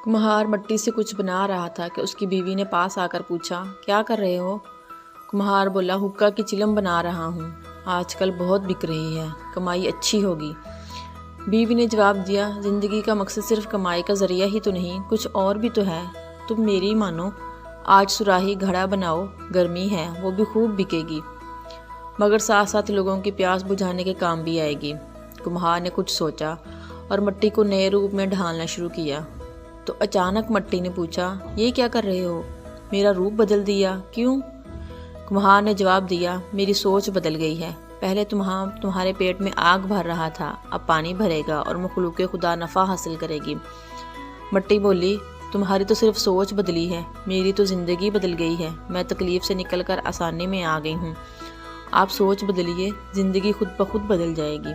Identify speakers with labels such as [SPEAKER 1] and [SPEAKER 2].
[SPEAKER 1] कुम्हार मिट्टी से कुछ बना रहा था कि उसकी बीवी ने पास आकर पूछा, क्या कर रहे हो? कुम्हार बोला, हुक्का की चिलम बना रहा हूँ। आजकल बहुत बिक रही है, कमाई अच्छी होगी। बीवी ने जवाब दिया, ज़िंदगी का मकसद सिर्फ कमाई का ज़रिया ही तो नहीं, कुछ और भी तो है। तुम मेरी मानो, आज सुराही घड़ा बनाओ, गर्मी है वो भी खूब बिकेगी, मगर साथ साथ लोगों की प्यास बुझाने के काम भी आएगी। कुम्हार ने कुछ सोचा और मिट्टी को नए रूप में ढालना शुरू किया। तो अचानक मिट्टी ने पूछा, ये क्या कर रहे हो? मेरा रूप बदल दिया, क्यों? कुम्हार ने जवाब दिया, मेरी सोच बदल गई है। पहले तुम्हारे पेट में आग भर रहा था, अब पानी भरेगा और मखलूक़े खुदा नफ़ा हासिल करेगी। मिट्टी बोली, तुम्हारी तो सिर्फ सोच बदली है, मेरी तो ज़िंदगी बदल गई है। मैं तकलीफ़ से निकलकर आसानी में आ गई हूँ। आप सोच बदलिए, ज़िंदगी खुद ब खुद बदल जाएगी।